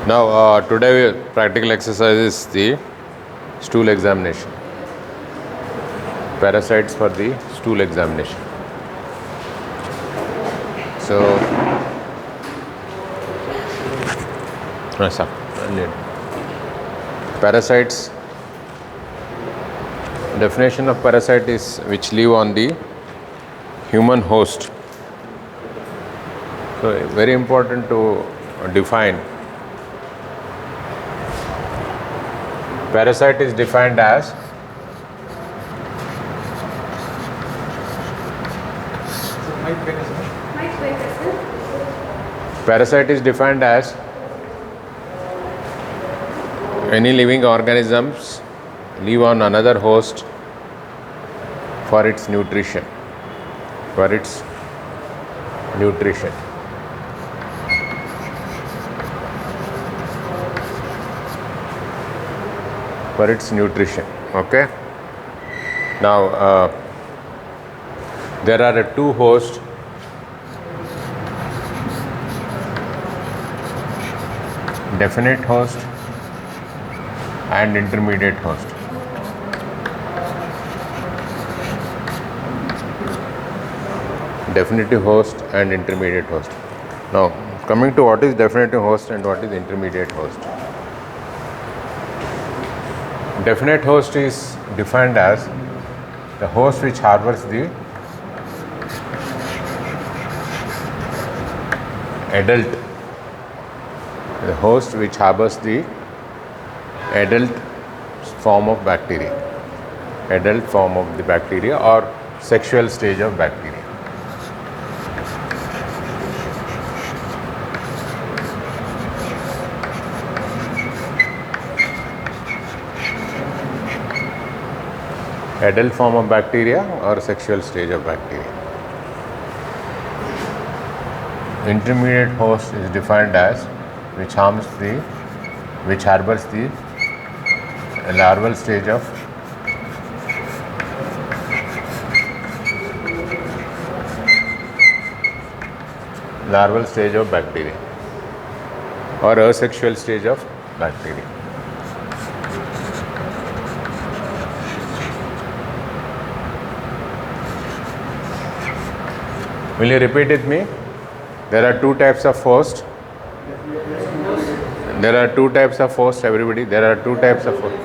Now, today practical exercise is the stool examination. Parasites for the stool examination. So, parasites. Definition of parasite is which live on the human host. So, very important to define. Parasite is defined as any living organisms live on another host for its nutrition. For its nutrition. For its nutrition. Okay. Now, there are two hosts. Definite host and intermediate host. Definitive host and intermediate host. Now, coming to what is definitive host and what is intermediate host. Definite host is defined as the host which harbors the adult. The host which harbors the adult form of bacteria. Adult form of the bacteria or sexual stage of bacteria. Adult form of bacteria or sexual stage of bacteria. Intermediate host is defined as which harbors the larval stage of bacteria or asexual stage of bacteria. Will you repeat with me? There are two types of host. There are two types of host, everybody. There are two types of host.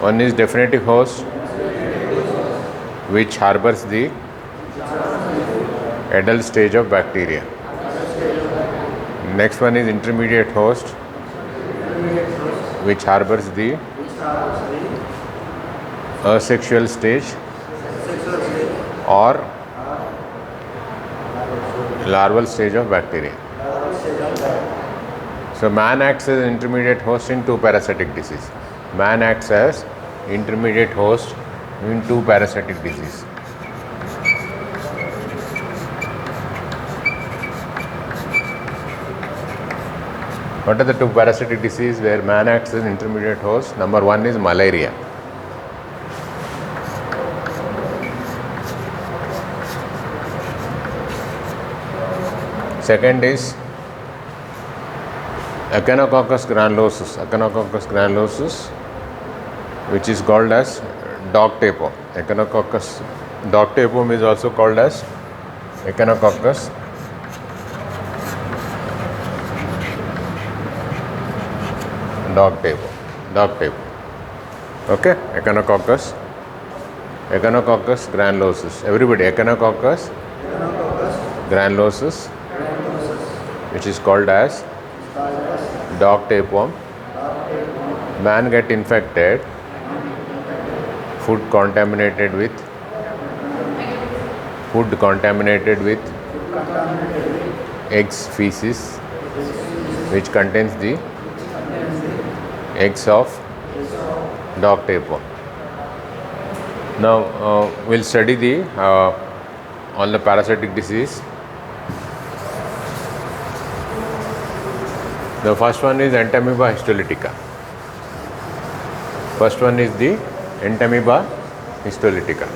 One is definitive host, which harbors the adult stage of bacteria. Next one is intermediate host, which harbors the asexual stage or larval stage of bacteria. So, man acts as an intermediate host in two parasitic disease. Man acts as intermediate host in two parasitic disease. What are the two parasitic diseases where man acts as an intermediate host? Number one is malaria. Second is Echinococcus granulosus, which is called as dog tapeworm. Dog tapeworm is also called as Echinococcus dog tapeworm. Okay, Echinococcus granulosus. Everybody, Echinococcus granulosus, which is called as dog tapeworm. Man get infected, food contaminated with eggs feces, which contains the eggs of dog tapeworm. Now we'll study the all the parasitic disease. The first one is Entamoeba histolytica. First one is the Entamoeba histolytica.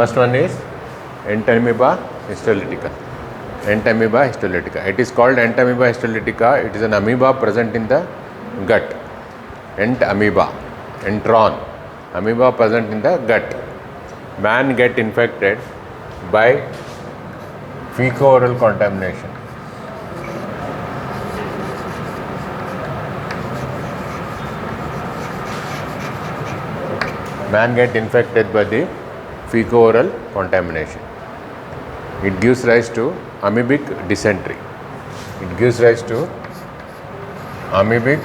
First one is Entamoeba histolytica. Entamoeba histolytica. It is called Entamoeba histolytica. It is an amoeba present in the gut. Entamoeba, entron, amoeba present in the gut. Man get infected by fecal-oral contamination. Man get infected by the fecal-oral contamination. It gives rise to amoebic dysentery. It gives rise to amoebic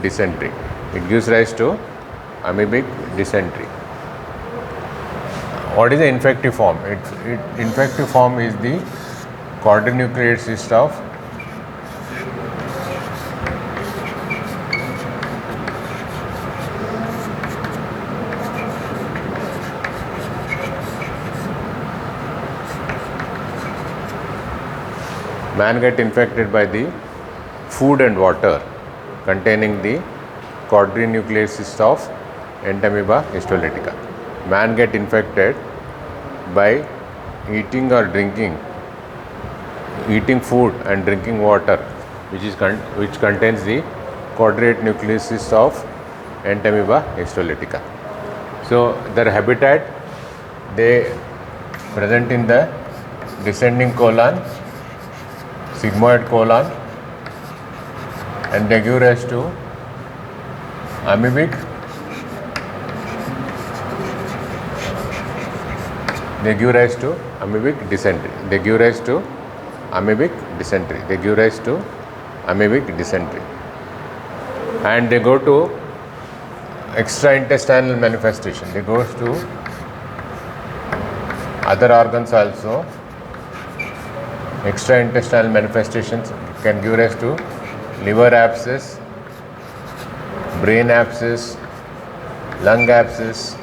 dysentery. It gives rise to amoebic dysentery. What is the infective form? Infective form is the quadrinucleate cyst of man get infected by the food and water containing the quadrinucleate cyst of Entamoeba histolytica. Man get infected by eating food and drinking water which contains the quadrate nucleus cyst of Entamoeba histolytica. So their habitat, they present in the descending colon, sigmoid colon, and they give rise to amoebic dysentery. They give rise to amoebic dysentery. And they go to extraintestinal manifestation. They go to other organs also. Extraintestinal manifestations can give rise to liver abscess, brain abscess, lung abscess,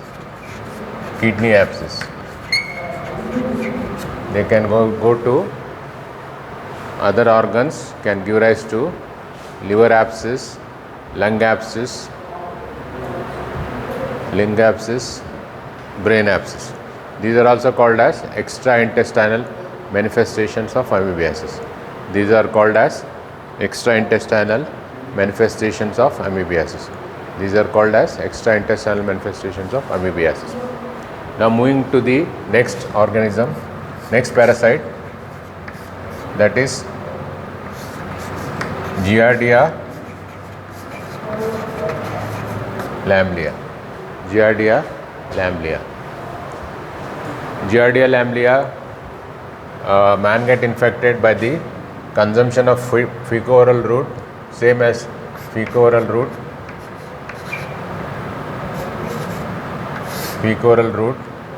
kidney abscess. They can go to other organs, can give rise to liver abscess, lung abscess, brain abscess. These are also called as extraintestinal manifestations of amoebiasis. These are called as extraintestinal manifestations of amoebiasis. Now moving to the next organism, next parasite, that is Giardia lamblia. Man get infected by the consumption of fecal-oral root, same as fecal-oral root.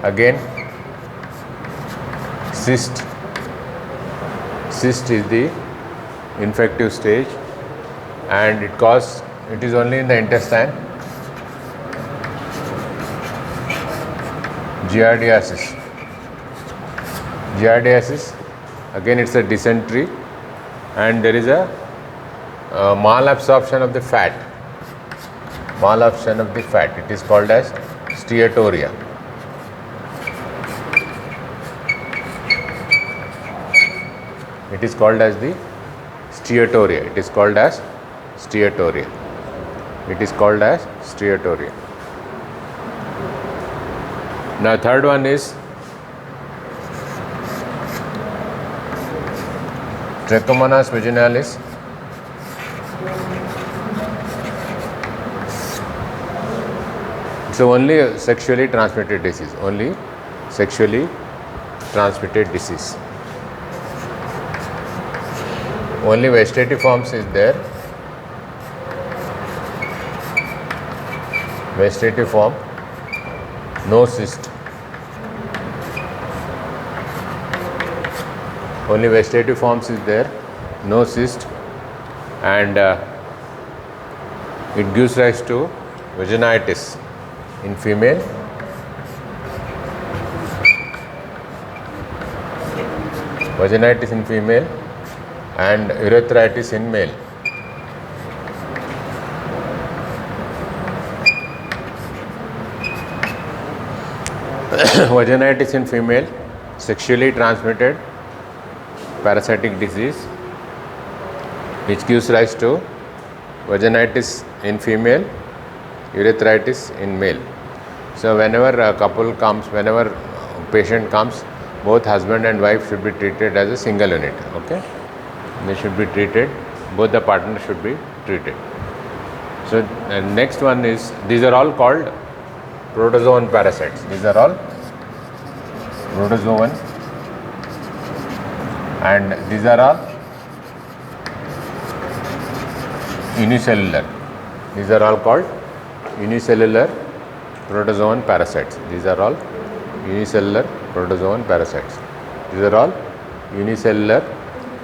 Again, cyst is the infective stage, and it is only in the intestine. Giardiasis, again it's a dysentery, and there is a malabsorption of the fat. It is called as steatoria. It is called as steatoria. Now third one is Trichomonas vaginalis. It's only a sexually transmitted disease. Only vegetative forms is there. Vegetative form, no cyst. Only vegetative forms is there, no cyst, and it gives rise to vaginitis in female. and urethritis in male. Vaginitis in female, sexually transmitted parasitic disease which gives rise to vaginitis in female, urethritis in male. So whenever a couple comes, whenever a patient comes, both husband and wife should be treated as a single unit. Okay, they should be treated, both the partners should be treated. So next one is, these are all called protozoan parasites. These are all protozoan, and these are all unicellular. These are all called unicellular protozoan parasites. These are all unicellular protozoan parasites. These are all unicellular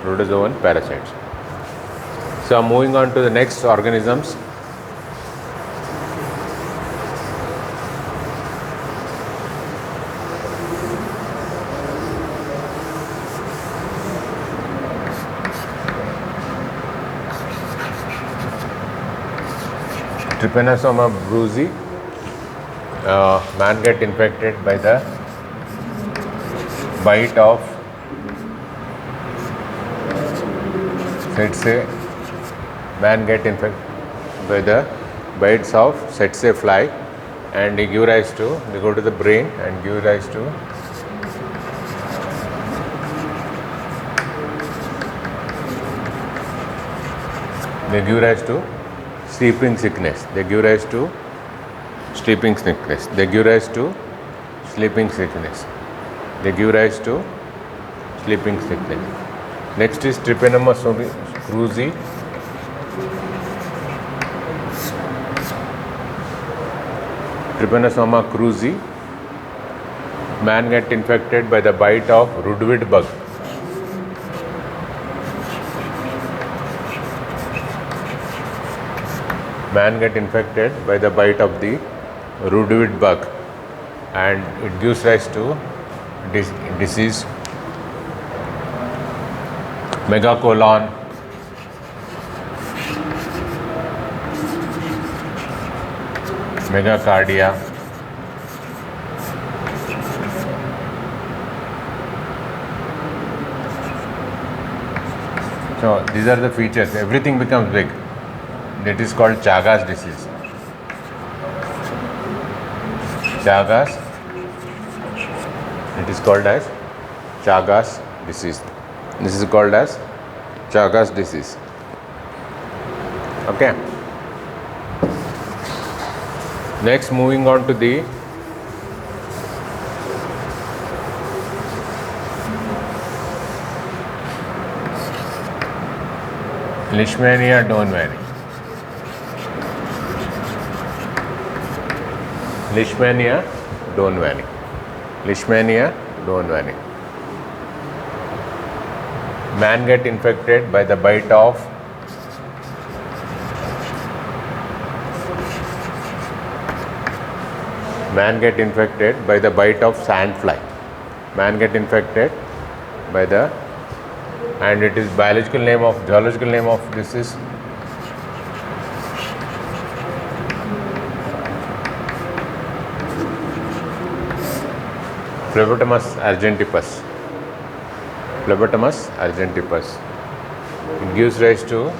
protozoan parasites. So moving on to the next organisms. Trypanosoma brucei, man get infected by the bite of, let's say, man get infected by the bites of tsetse fly, and they give rise to, they go to the brain and give rise to sleeping sickness. They give rise to sleeping sickness. They give rise to sleeping sickness. They give rise to sleeping sickness. Next is Trypanosoma brucei. Trypanosoma brucei. Man get infected by the bite of rudvid bug. Man get infected by the bite of the rudvid bug, and it gives rise to disease megacolon, megacardia, so these are the features. Everything becomes big. It is called Chagas disease. Chagas, it is called as Chagas disease. This is called as Chagas disease. Okay. Next, moving on to the Leishmania donwani. Leishmania donwani. Leishmania donwani. Man get infected by the bite of sandfly. Man get infected by the, and it is zoological name of this is Phlebotomus argentipus. Phlebotomus argentipus. It gives rise to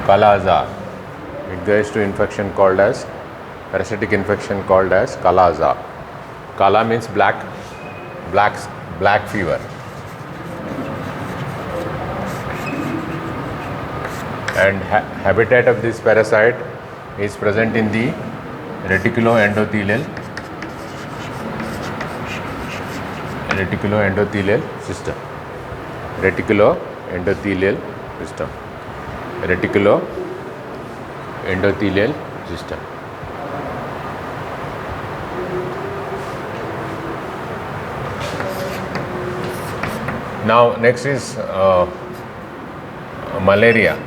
Kala-azar. It gives to infection called as, parasitic infection called as Kala-azar. Kala means black fever. And habitat of this parasite is present in the reticuloendothelial system. Reticuloendothelial system. Now next is malaria.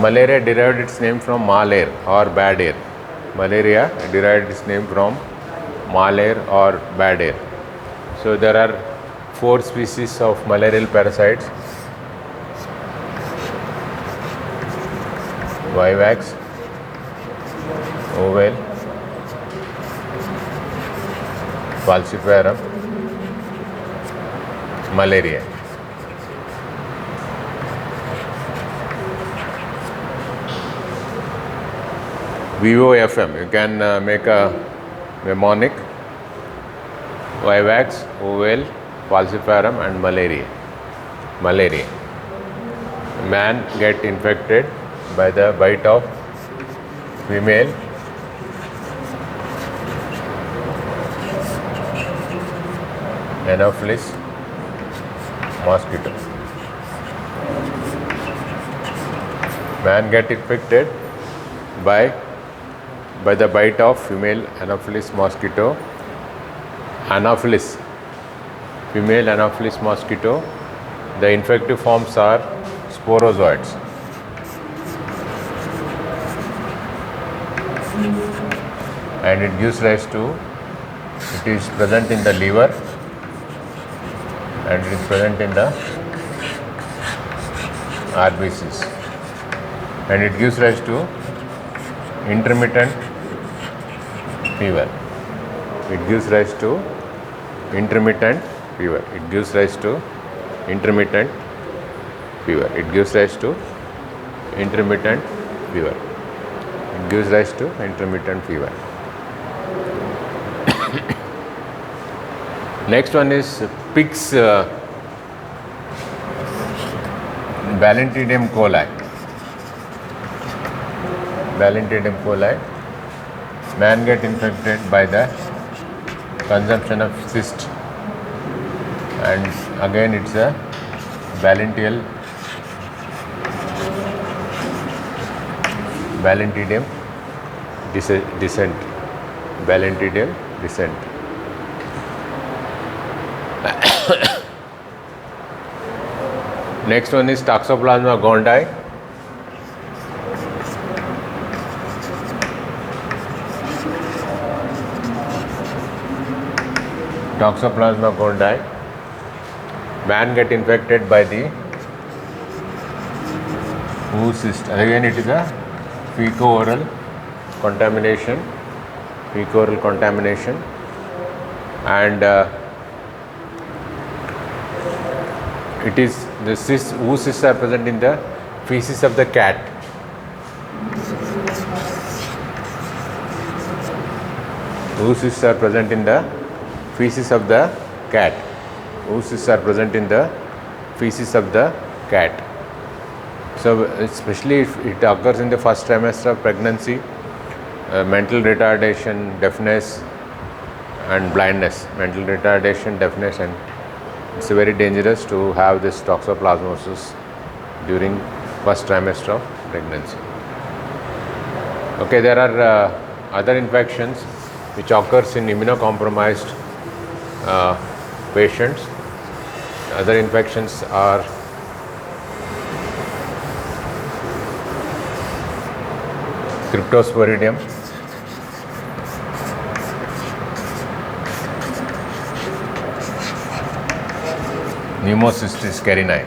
Malaria derived its name from mal air or bad air. malaria derived its name from mal air or bad air. So there are 4 species of malarial parasites: vivax, oval, falciparum, malaria. VOFM, you can make a mnemonic: vivax, oval, falciparum and malaria. Malaria. Man get infected by the bite of female Anopheles mosquito. Man get infected by the bite of female Anopheles mosquito. Anopheles, female Anopheles mosquito. The infective forms are sporozoites. And it gives rise to, it is present in the liver and it is present in the RBCs, and it gives rise to intermittent fever. It gives rise to intermittent fever. It gives rise to intermittent fever. It gives rise to intermittent fever. It gives rise to intermittent fever. Next one is pigs, Balantidium coli. Balantidium coli. Man get infected by the consumption of cyst, and again it's a Balantidium descent. Balantidium descent. Next one is Toxoplasma gondii. Toxoplasma gondii. Man get infected by the oocyst. Again it is a fecal-oral contamination. Fecal-oral contamination. And it is the oocysts are present in the feces of the cat. Oocysts are present in the feces of the cat. Oocysts are present in the feces of the cat. So especially if it occurs in the first trimester of pregnancy, mental retardation, deafness and blindness. Mental retardation, deafness, and it's very dangerous to have this toxoplasmosis during first trimester of pregnancy. Okay, there are other infections which occurs in immunocompromised patients. Other infections are Cryptosporidium, Pneumocystis carinii,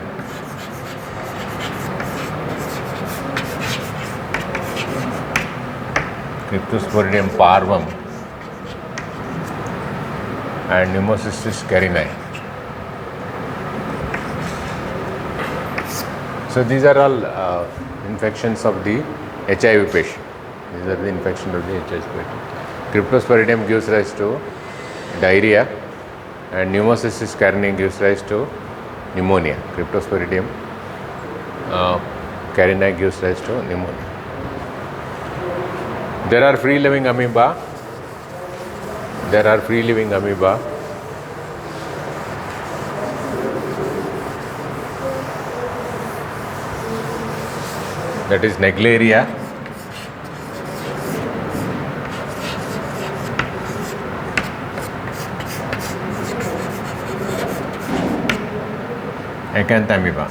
Cryptosporidium parvum and Pneumocystis carinii. So these are all infections of the HIV patient. These are the infections of the HIV patient. Cryptosporidium gives rise to diarrhea, and Pneumocystis carinii gives rise to pneumonia. Cryptosporidium carinii gives rise to pneumonia. There are free-living amoeba. That is Negleria. Acanthamoeba.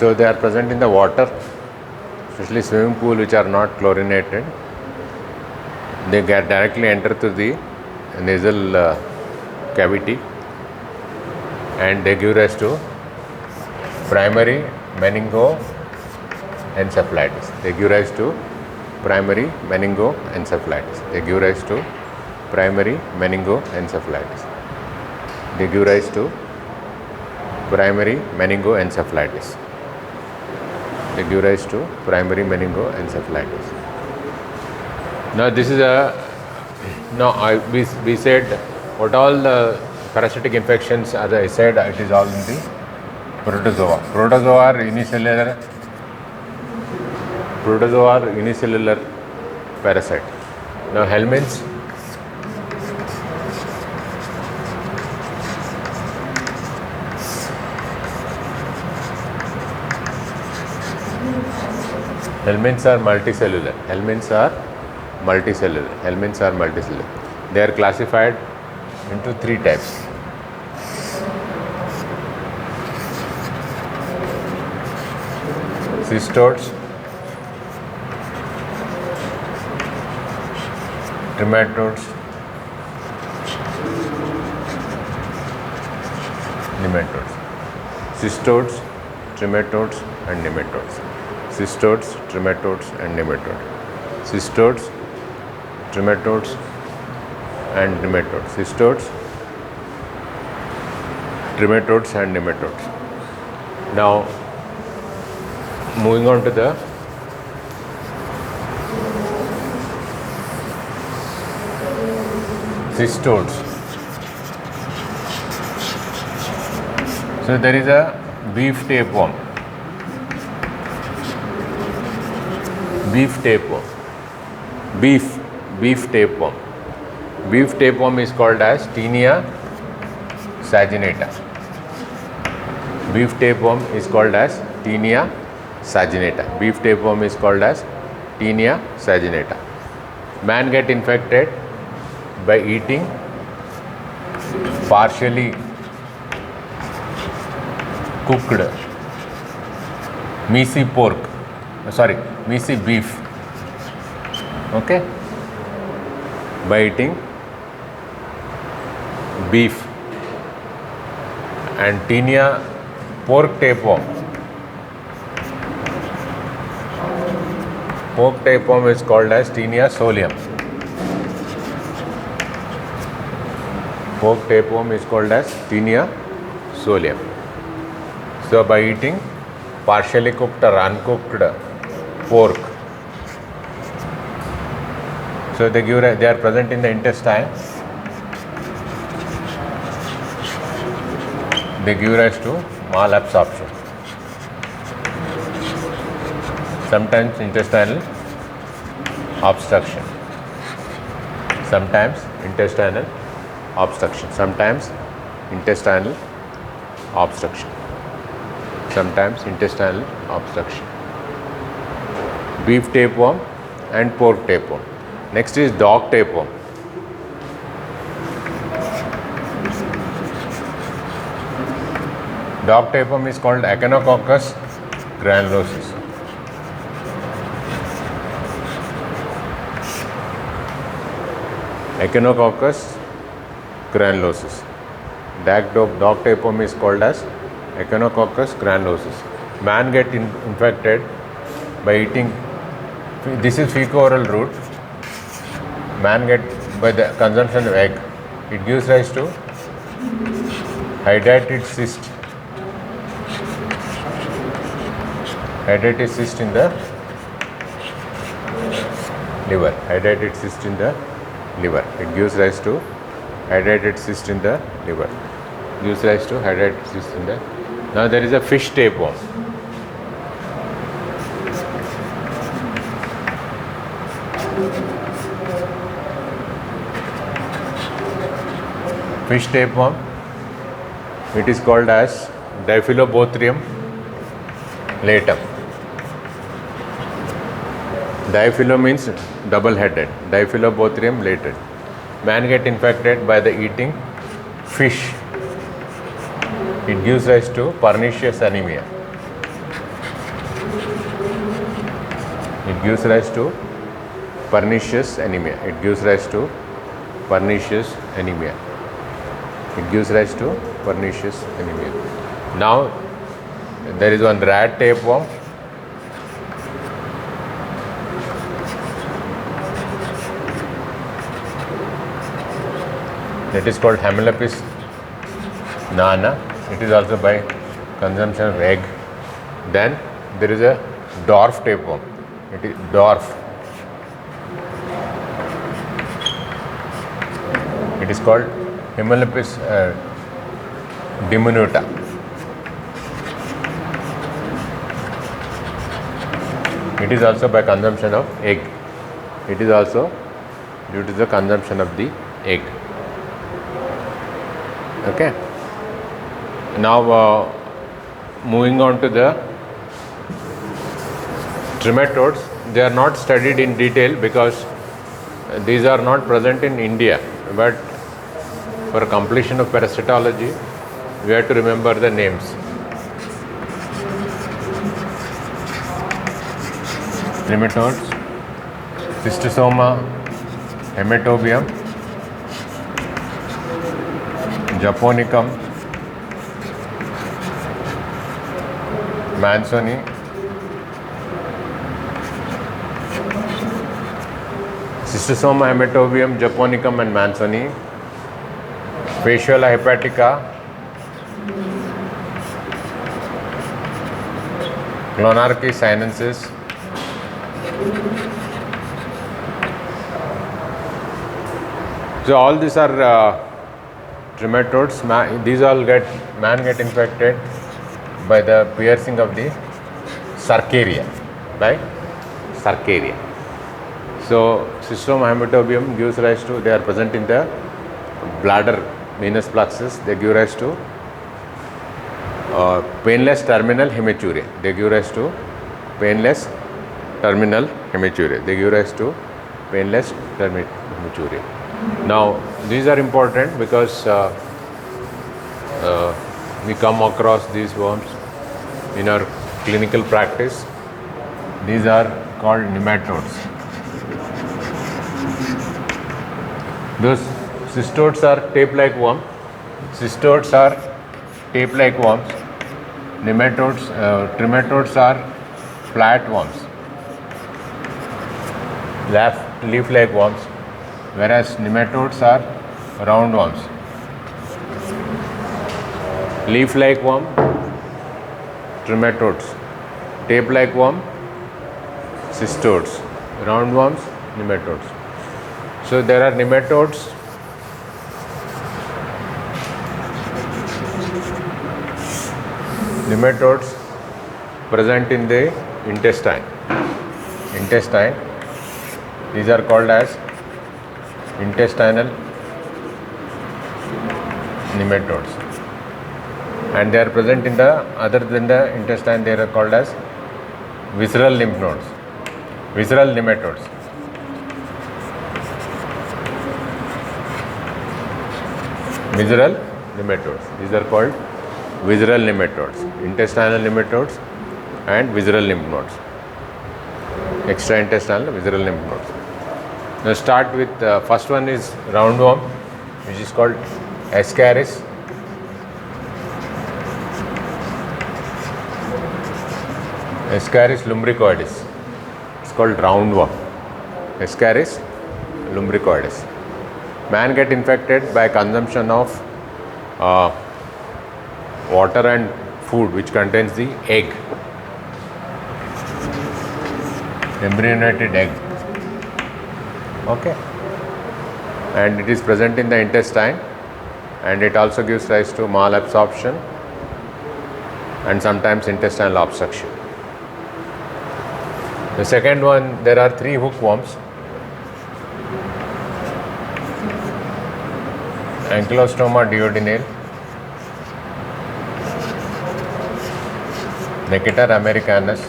So they are present in the water, especially swimming pool which are not chlorinated. They get directly enter to the nasal cavity, and they give rise to primary meningoencephalitis. They give rise to primary meningoencephalitis. They give rise to primary meningoencephalitis. They give rise to primary meningoencephalitis. They give rise to primary meningoencephalitis. Now this is we said what all the parasitic infections, as I said, it is all in the protozoa. Protozoa are unicellular parasite. Now helminths, helminths are multicellular. Helminths are multicellular. They are classified into 3 types. Cystodes, trematodes, nematodes. Cystodes, trematodes and nematodes. Cystodes, trematodes and nematodes. Cystodes, trematodes and nematodes. Cystodes, trematodes and nematodes. Now moving on to the cystodes. So there is a beef tapeworm. Beef tapeworm. Beef tapeworm is called as Tinea saginata. Beef tapeworm is called as Tinea saginata. Beef tapeworm is called as Tinea saginata. Man get infected by eating partially cooked meaty beef. Okay, by eating beef. And Tinea pork tapeworm. Pork tapeworm is called as Tinea solium. Pork tapeworm is called as Tinea solium. So by eating partially cooked or uncooked pork, so they are present in the intestine. They give rise to malabsorption. Sometimes intestinal obstruction. Sometimes intestinal obstruction. Sometimes intestinal obstruction. Sometimes intestinal obstruction. Beef tapeworm and pork tapeworm. Next is dog tapeworm. Dog tapeworm is called Echinococcus granulosus. Echinococcus granulosus. Dog tapeworm is called as Echinococcus granulosus. Man get infected by eating, this is fecal-oral route. Man get by the consumption of egg. It gives rise to hydatid cyst. Hydatid cyst in the liver. Hydatid cyst in the liver. It gives rise to hydatid cyst in the liver. Gives rise to hydatid cyst in the. Now there is a fish tapeworm. Fish tapeworm. It is called as Diphyllobothrium latum. Diphyllo means double-headed. Diphyllobothrium latum. Man get infected by the eating fish. It gives rise to pernicious anemia. It gives rise to pernicious anemia. It gives rise to pernicious anemia. It gives rise to pernicious anemia. Now, there is one rat tapeworm. It is called Haemolepis nana. It is also by consumption of egg. Then there is a dwarf tapeworm. It is dwarf. It is called Haemolepis diminuta. It is also by consumption of egg. It is also due to the consumption of the egg. Okay. Now moving on to the trematodes, they are not studied in detail because these are not present in India, but for completion of parasitology we have to remember the names. Trematodes, Schistosoma hematobium, Japonicum, Mansoni, Schistosoma hematobium, Japonicum and Mansoni, Fasciola hepatica, Clonarchy sinensis, so all these are trematodes. These all man get infected by the piercing of the Cercaria, by Cercaria. So Schistosoma hematobium gives rise to, they are present in the bladder, venous plexus. They give rise to painless terminal hematuria. They give rise to painless terminal hematuria. They give rise to painless terminal hematuria. Now these are important because we come across these worms in our clinical practice. These are called nematodes. Those cystodes are tape-like worms. Cystodes are tape-like worms. Nematodes, trematodes are flat worms, leaf-like worms, whereas nematodes are round worms. Leaf-like worm, trematodes. Tape-like worm, cystodes. Round worms, nematodes. So there are nematodes present in the intestine. These are called as intestinal nematodes, and they are present in the, other than the intestine, they are called as visceral lymph nodes, visceral nematodes. Visceral nematodes. These are called visceral nematodes, intestinal nematodes and visceral lymph nodes. Extraintestinal visceral lymph nodes. Now start with first one is roundworm, which is called Ascaris. Ascaris lumbricoides. It's called roundworm. Ascaris lumbricoides. Man get infected by consumption of water and food which contains the egg, embryonated egg. Okay, and it is present in the intestine, and it also gives rise to malabsorption and sometimes intestinal obstruction. The second one, there are 3 hookworms. Ankylostoma duodenale, Necator americanus,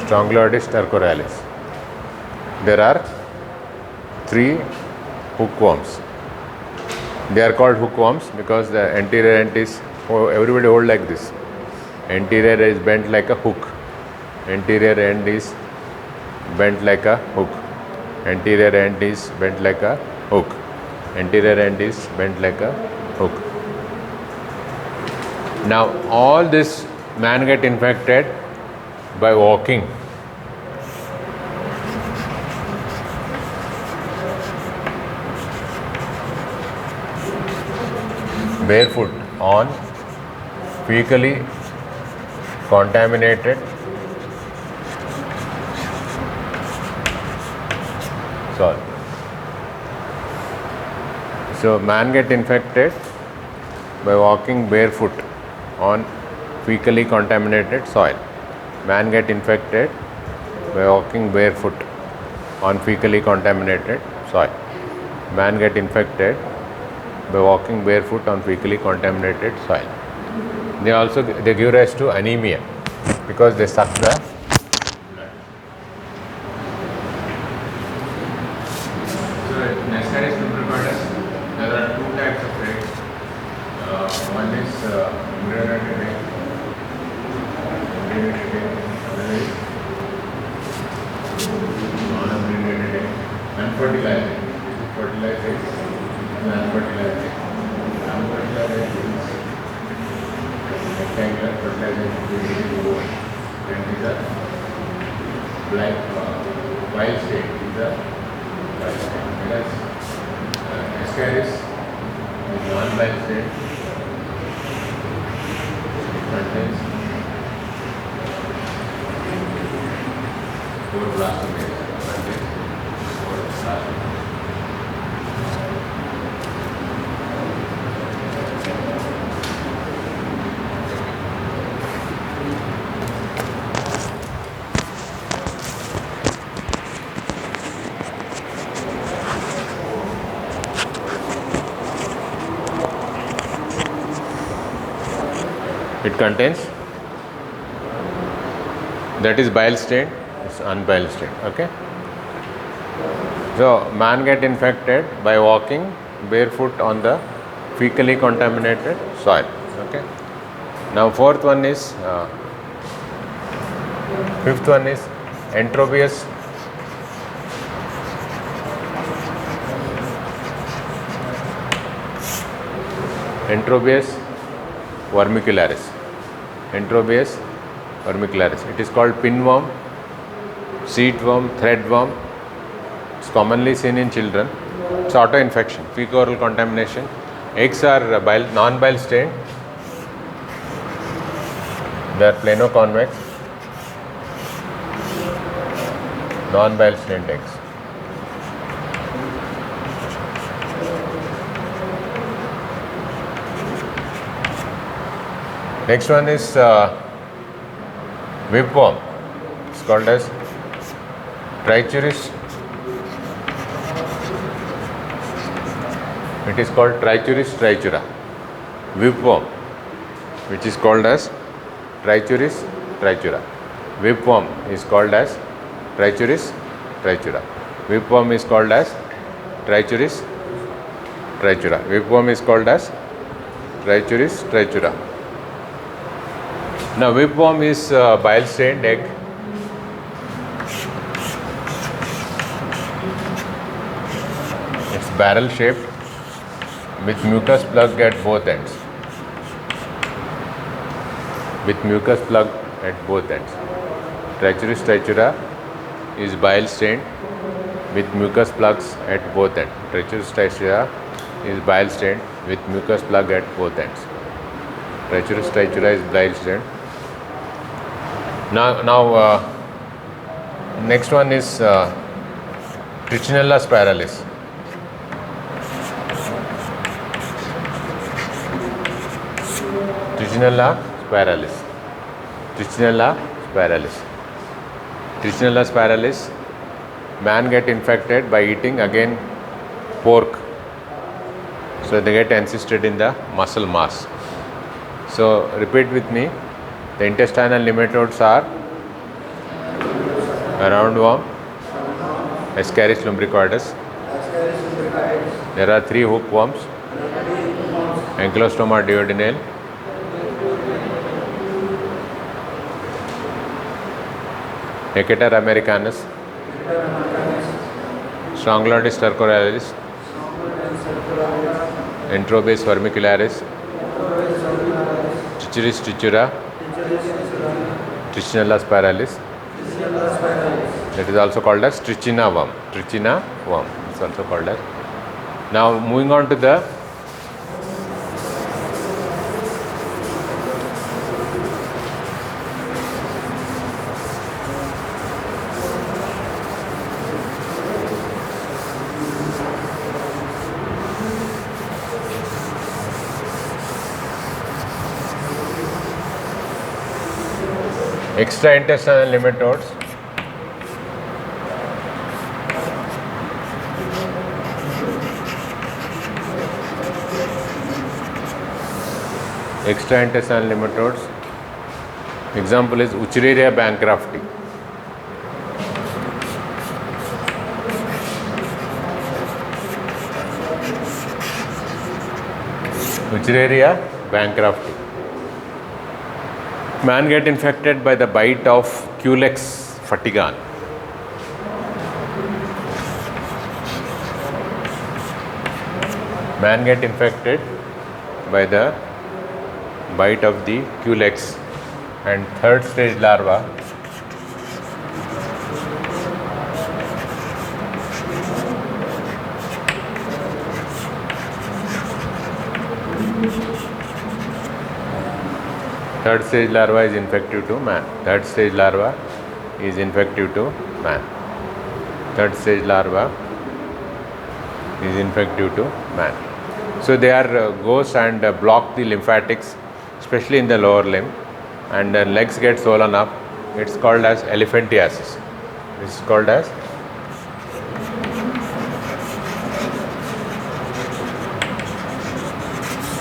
Strongyloides, stercoralis. There are 3 hookworms. They are called hookworms because the anterior end is, oh, everybody hold like this. Anterior is bent like a hook. Anterior end is bent like a hook. Anterior end is bent like a hook. Anterior end is bent like a hook. Now all this man get infected by walking. Barefoot on fecally contaminated soil. So man get infected by walking barefoot on fecally contaminated soil. Man get infected by walking barefoot on fecally contaminated soil. Man get infected by walking barefoot on fecally contaminated soil. They give rise to anemia because they suck the blood. So in Ascaris lubricatus, there are 2 types of eggs. One is virulent egg, another is non-virulent egg, unfertilized egg. Fertilized egg, unfertilized egg. Unfertilized egg is rectangular, fertilized egg is oval, and these are black wild state. These are wild state. Whereas Ascaris is non-wild state. It contains 4 blastomeres. It contains, that is bile stain, it's unbile stain. Okay. So man get infected by walking barefoot on the fecally contaminated soil. Okay. Now fifth one is entropious vermicularis. Entropious vermicularis. It is called pinworm, seedworm, threadworm. It's commonly seen in children. It's auto-infection, fecal-oral contamination. Eggs are non-bile stained. They are plano-convex, non-bile stained eggs. Next one is whipworm. It's called as Trichuris. It is called Trichuris trichura. Whipworm, which is called as Trichuris trichura. Whipworm is called as Trichuris trichura. Whipworm is called as Trichuris trichura. Whipworm is called as Trichuris trichura. Now whipworm is bile stained egg. It's barrel shaped with mucus plug at both ends. With mucus plug at both ends. Trichuris trichura is bile stained with mucus plugs at both ends. Trichuris trichura is bile stained with mucus plug at both ends. Trichuris trichura is bile stained. Now next one is Trichinella spiralis. Trichinella spiralis. Trichinella spiralis. Trichinella spiralis. Man get infected by eating again pork. So they get encysted in the muscle mass. So repeat with me. The intestinal nematodes are roundworm, Ascaris lumbricoides, There are 3 hookworms. Ankylostoma duodenale, Hecator americanus, Strongyloides stercoralis, Enterobase vermicularis, Trichuris trichura, Trichinella spiralis. That is also called as Trichina worm. Trichina worm is also called as. Now moving on to the extraintestinal nematodes. Extraintestinal nematodes. Example is Wuchereria bancrofti. Wuchereria bancrofti. Man get infected by the bite of Culex fatigan. Man get infected by the bite of the Culex, and third stage larva is infective to man. Third stage larva is infective to man. Third stage larva is infective to man. So they are goes and block the lymphatics, especially in the lower limb, and the legs get swollen up. It's called as elephantiasis. This is called as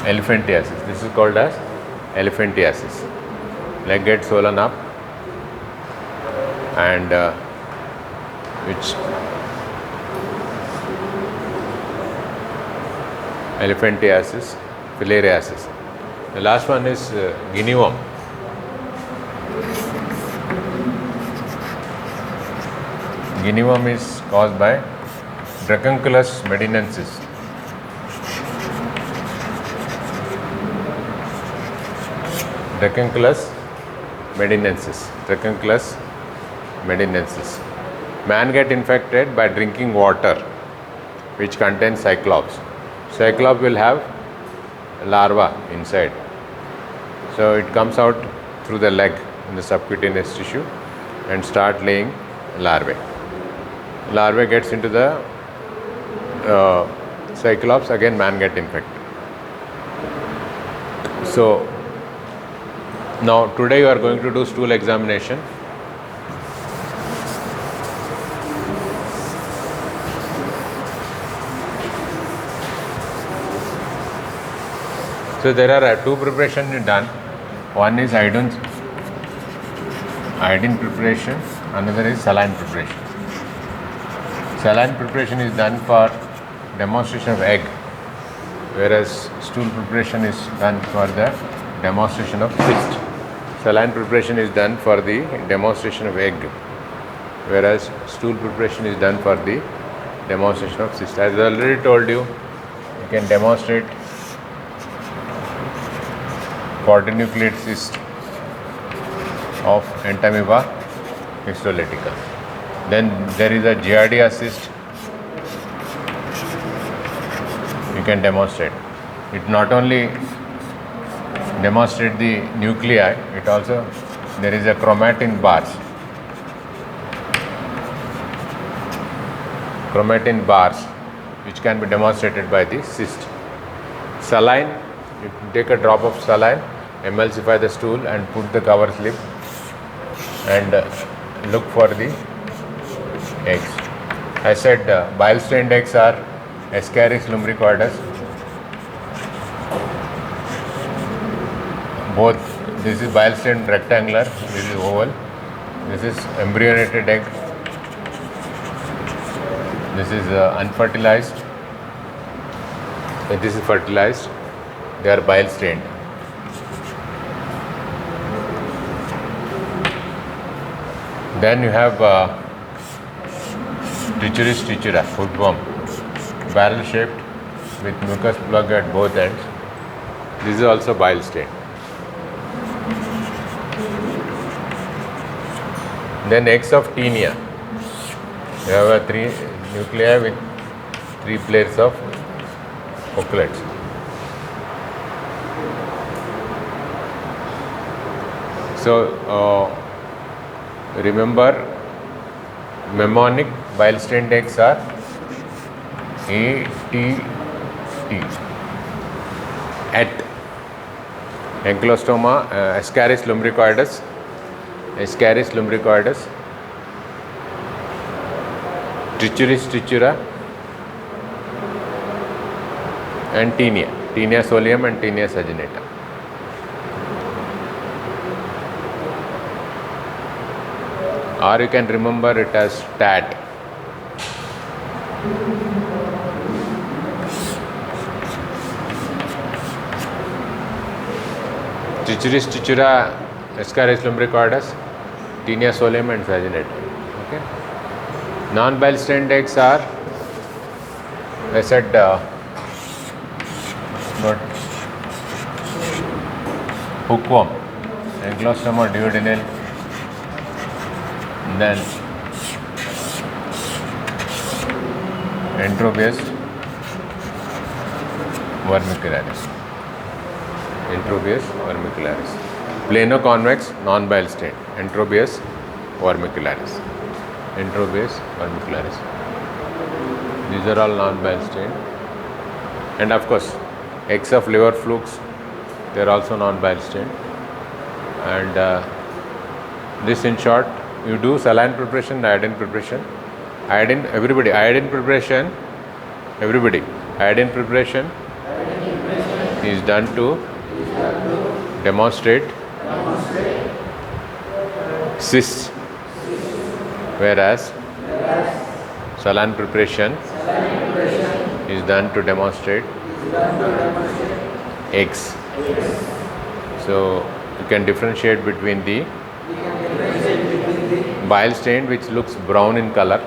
elephantiasis. This is called as elephantiasis. Leg gets swollen up, and which elephantiasis, filariasis. The last one is guinea worm. Guinea worm is caused by Dracunculus medinensis. Dracunculus medinensis. Dracunculus medinensis. Man get infected by drinking water which contains cyclops. Cyclops will have larva inside. So it comes out through the leg in the subcutaneous tissue and start laying larvae. Larvae gets into the cyclops, again man get infected. So now today you are going to do stool examination. So there are two preparations done. One is iodine preparation, another is saline preparation. Saline preparation is done for demonstration of egg, whereas stool preparation is done for the demonstration of cyst. Saline preparation is done for the demonstration of egg, whereas stool preparation is done for the demonstration of cyst. As I already told you, you can demonstrate quadrinucleate cyst of Entamoeba histolytica. Then there is a Giardia cyst. You can demonstrate. It not only demonstrate the nuclei, it also there is a chromatin bars. Chromatin bars which can be demonstrated by the cyst. Saline, you take a drop of saline, emulsify the stool and put the cover slip and look for the eggs. I said bile stained eggs are Ascaris lumbricoides. Both, this is bile stained rectangular, this is oval, this is embryonated egg, this is unfertilized, When this is fertilized, they are bile stained. Then you have Trichuris trichura, footworm, barrel shaped with mucus plug at both ends. This is also bile stained. Then eggs of Taenia. You have a 3 nuclei with 3 pairs of oculates. So remember, mnemonic bile stained eggs are ATT. At Ankylostoma, Ascaris lumbricoides, Trichuris trichura, and Taenia solium and Taenia saginata. Or you can remember it as TAT. Trichuris trichura, Ascaris lumbricoides, Taenia solium and saginata. Okay. Non-bile stained eggs are, I said, hookworm, Ankylostoma duodenale, then Enterobius vermicularis. Plano-convex, non-bile stained, Enterobius vermicularis. These are all non-bile stained. And of course, eggs of liver flukes, they are also non-bile stained. And this, in short, you do saline preparation, iodine preparation. Iodine preparation is done to demonstrate cysts, whereas saline preparation is done to demonstrate eggs. So you can differentiate between the bile stained, which looks brown in color.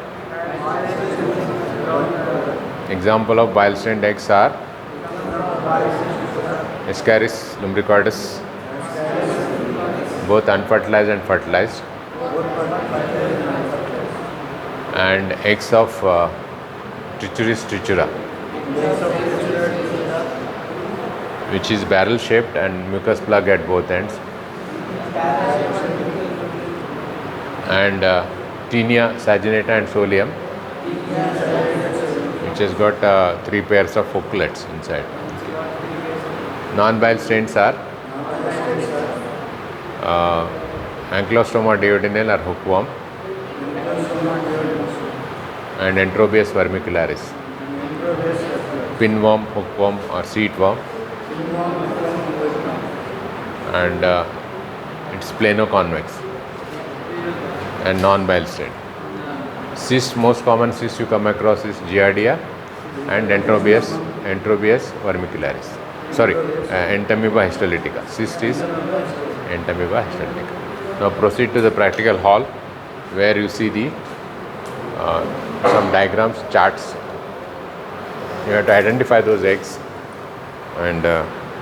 Example of bile stained eggs are Ascaris lumbricoides, both unfertilized and fertilized, and eggs of Trichuris trichura, which is barrel shaped and mucus plug at both ends, and Taenia saginata and solium, which has got 3 pairs of oculates inside. Non-bile stains are Ankylostoma duodenale or hookworm, and Enterobius vermicularis, pinworm, hookworm or seatworm, and it's plano-convex and non-bile stained. Cyst, most common cyst you come across is Giardia and Enterobius vermicularis. Entamoeba histolytica. Cyst is Entamoeba histolytica. Now proceed to the practical hall, where you see the some diagrams, charts. You have to identify those eggs and